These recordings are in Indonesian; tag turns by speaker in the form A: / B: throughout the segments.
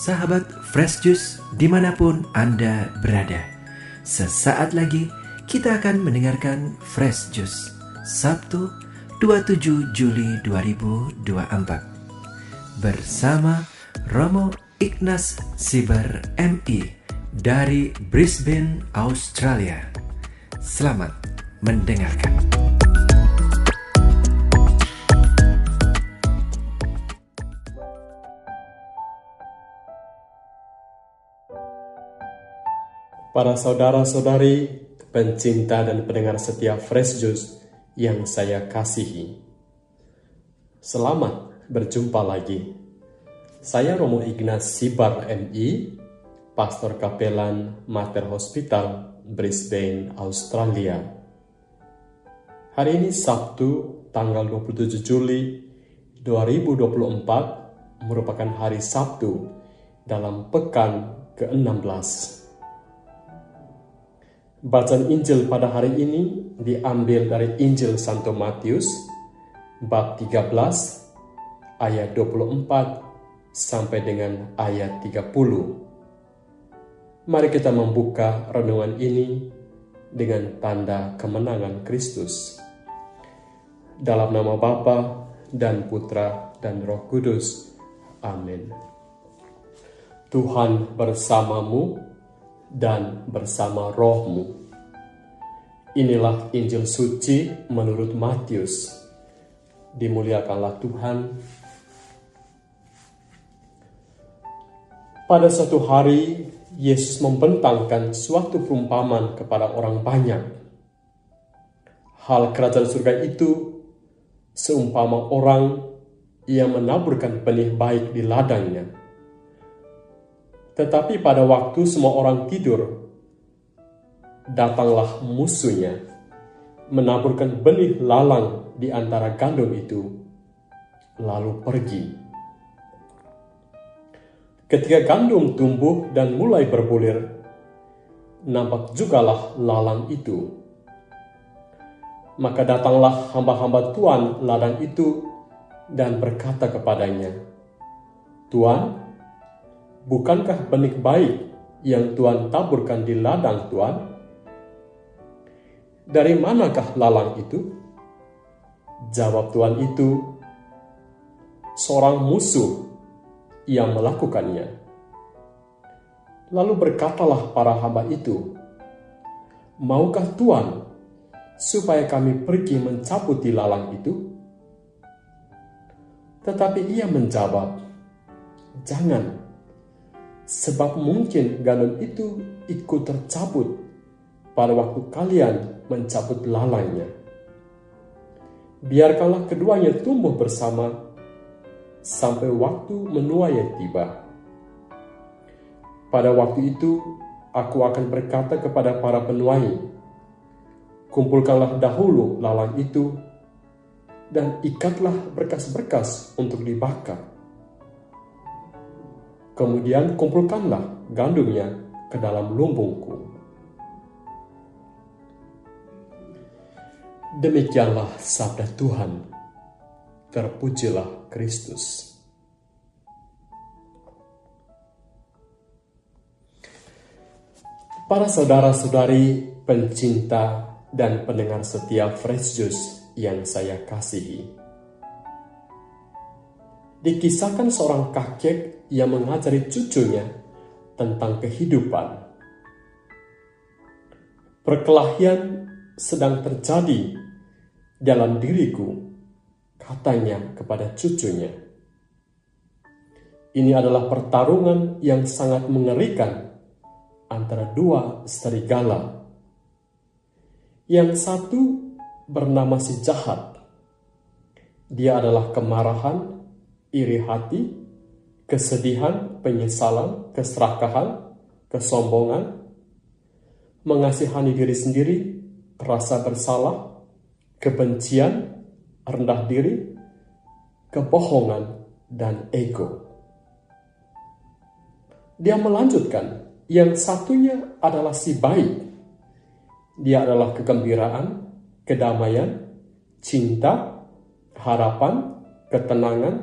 A: sahabat Fresh Juice dimanapun Anda berada. Sesaat lagi kita akan mendengarkan Fresh Juice Sabtu 27 Juli 2024 bersama Romo Ignas Sibar MI dari Brisbane, Australia. Selamat mendengarkan.
B: Para saudara-saudari, pencinta dan pendengar setia Fresh Juice yang saya kasihi, selamat berjumpa lagi. Saya Romo Ignas Sibar MI, Pastor Kapelan Mater Hospital, Brisbane, Australia. Hari ini Sabtu, tanggal 27 Juli 2024, merupakan hari Sabtu dalam pekan ke-16. Bacaan Injil pada hari ini diambil dari Injil Santo Matius, bab 13, ayat 24 sampai dengan ayat 30. Mari kita membuka renungan ini dengan tanda kemenangan Kristus. Dalam nama Bapa dan Putra dan Roh Kudus. Amin. Tuhan bersamamu dan bersama rohmu. Inilah Injil suci menurut Matius. Dimuliakanlah Tuhan. Pada suatu hari, Yesus membentangkan suatu perumpamaan kepada orang banyak. Hal kerajaan surga itu seumpama orang yang menaburkan benih baik di ladangnya. Tetapi pada waktu semua orang tidur, datanglah musuhnya, menaburkan benih lalang di antara gandum itu, lalu pergi. Ketika gandum tumbuh dan mulai berbulir, nampak jugalah lalang itu. Maka datanglah hamba-hamba tuan ladang itu dan berkata kepadanya, "Tuan, bukankah benih baik yang Tuan taburkan di ladang Tuan? Dari manakah lalang itu?" Jawab tuan itu, "Seorang musuh yang melakukannya." Lalu berkatalah para hamba itu, "Maukah Tuan supaya kami pergi mencabuti lalang itu?" Tetapi ia menjawab, "Jangan, sebab mungkin gandum itu ikut tercabut pada waktu kalian mencabut lalangnya. Biarkanlah keduanya tumbuh bersama sampai waktu menuai tiba. Pada waktu itu aku akan berkata kepada para penuai, kumpulkanlah dahulu lalang itu dan ikatlah berkas-berkas untuk dibakar. Kemudian kumpulkanlah gandumnya ke dalam lumbungku." Demikianlah sabda Tuhan. Terpujilah Kristus. Para saudara-saudari pencinta dan pendengar setia Fresh Juice yang saya kasihi, dikisahkan seorang kakek yang mengajari cucunya tentang kehidupan. "Perkelahian sedang terjadi dalam diriku," katanya kepada cucunya. "Ini adalah pertarungan yang sangat mengerikan antara dua serigala. Yang satu bernama si jahat. Dia adalah kemarahan, iri hati, kesedihan, penyesalan, keserakahan, kesombongan, mengasihani diri sendiri, rasa bersalah, kebencian, rendah diri, kebohongan, dan ego." Dia melanjutkan, yang satunya adalah si baik. Dia adalah kegembiraan, kedamaian, cinta, harapan, ketenangan,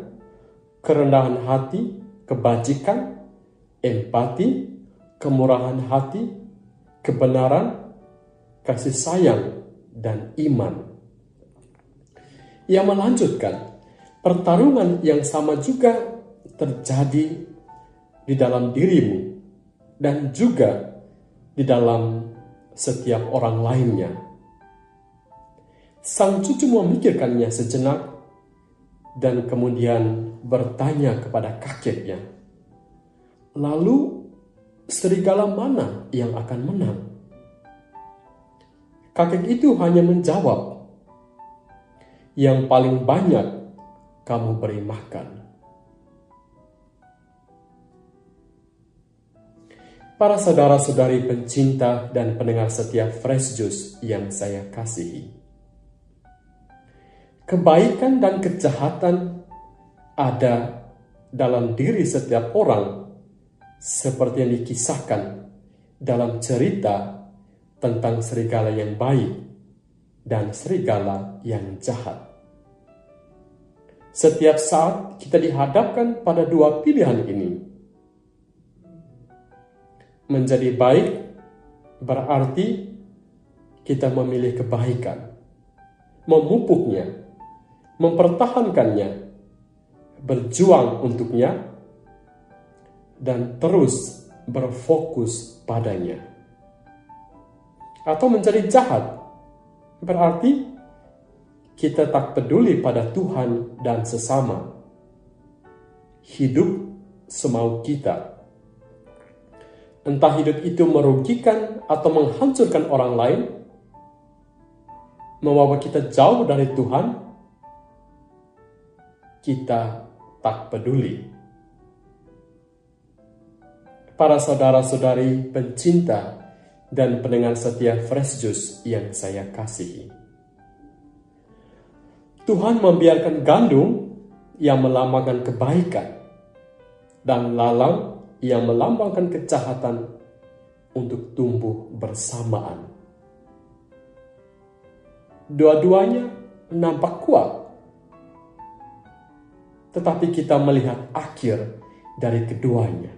B: kerendahan hati, kebajikan, empati, kemurahan hati, kebenaran, kasih sayang, dan iman. Ia melanjutkan, pertarungan yang sama juga terjadi di dalam dirimu dan juga di dalam setiap orang lainnya. Sang cucu memikirkannya sejenak dan kemudian bertanya kepada kakeknya, lalu serigala mana yang akan menang? Kakek itu hanya menjawab, yang paling banyak kamu beri makan. Para saudara-saudari pencinta dan pendengar setia Fresh Juice yang saya kasihi, kebaikan dan kejahatan ada dalam diri setiap orang seperti yang dikisahkan dalam cerita tentang serigala yang baik dan serigala yang jahat. Setiap saat kita dihadapkan pada dua pilihan ini. Menjadi baik berarti kita memilih kebaikan, memupuknya, mempertahankannya, berjuang untuknya, dan terus berfokus padanya. Atau menjadi jahat berarti kita tak peduli pada Tuhan dan sesama, hidup semau kita. Entah hidup itu merugikan atau menghancurkan orang lain, membawa kita jauh dari Tuhan, kita tak peduli. Para saudara-saudari pencinta dan pendengar setia Fresh Juice yang saya kasihi, Tuhan membiarkan gandum yang melambangkan kebaikan dan lalang yang melambangkan kejahatan untuk tumbuh bersamaan. Dua-duanya nampak kuat, tetapi kita melihat akhir dari keduanya.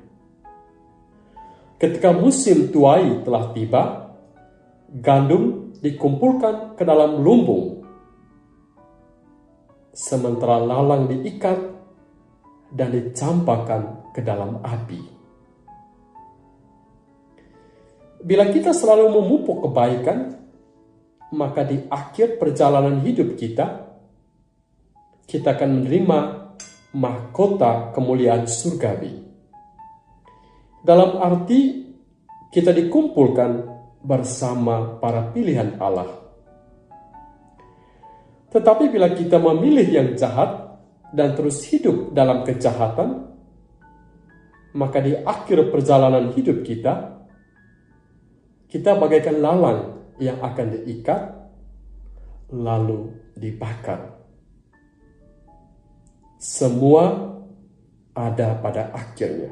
B: Ketika musim tuai telah tiba, gandum dikumpulkan ke dalam lumbung, sementara lalang diikat dan dicampakkan ke dalam api. Bila kita selalu memupuk kebaikan, maka di akhir perjalanan hidup kita akan menerima mahkota kemuliaan surgawi. Dalam arti kita dikumpulkan bersama para pilihan Allah. Tetapi bila kita memilih yang jahat dan terus hidup dalam kejahatan, maka di akhir perjalanan hidup kita bagaikan lalang yang akan diikat lalu dibakar. Semua ada pada akhirnya.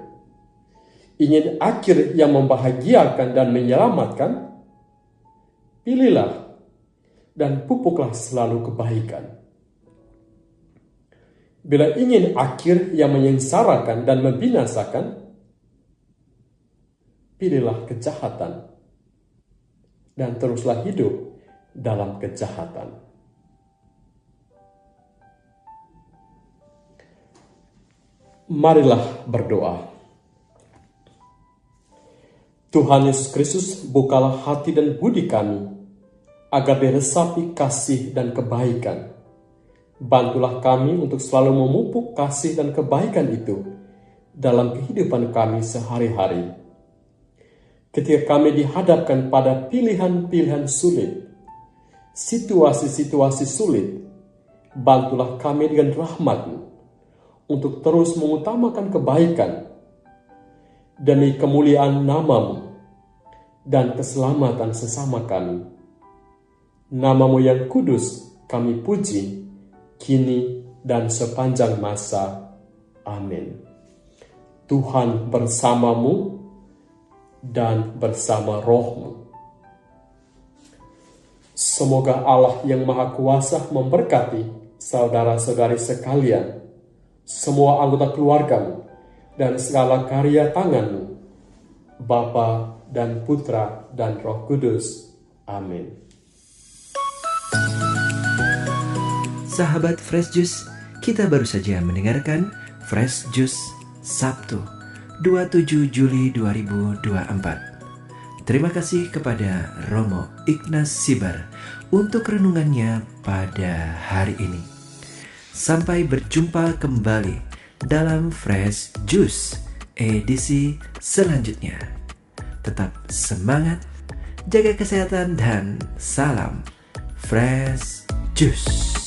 B: Ingin akhir yang membahagiakan dan menyelamatkan, pilihlah dan pupuklah selalu kebaikan. Bila ingin akhir yang menyengsarakan dan membinasakan, pilihlah kejahatan dan teruslah hidup dalam kejahatan. Marilah berdoa. Tuhan Yesus Kristus, bukalah hati dan budi kami, agar diresapi kasih dan kebaikan. Bantulah kami untuk selalu memupuk kasih dan kebaikan itu dalam kehidupan kami sehari-hari. Ketika kami dihadapkan pada pilihan-pilihan sulit, situasi-situasi sulit, bantulah kami dengan rahmat-Mu untuk terus mengutamakan kebaikan demi kemuliaan nama-Mu dan keselamatan sesama kami. Nama-Mu yang kudus kami puji, kini dan sepanjang masa. Amin. Tuhan bersamamu dan bersama roh-Mu. Semoga Allah yang Maha Kuasa memberkati saudara-saudari sekalian, semua anggota keluarga-Mu, dan segala karya tangan-Mu, Bapa dan Putra dan Roh Kudus. Amin.
A: Sahabat Fresh Juice, kita baru saja mendengarkan Fresh Juice Sabtu 27 Juli 2024. Terima kasih kepada Romo Ignas Sibar untuk renungannya pada hari ini. Sampai berjumpa kembali dalam Fresh Juice edisi selanjutnya. Tetap semangat, jaga kesehatan, dan salam Fresh Juice.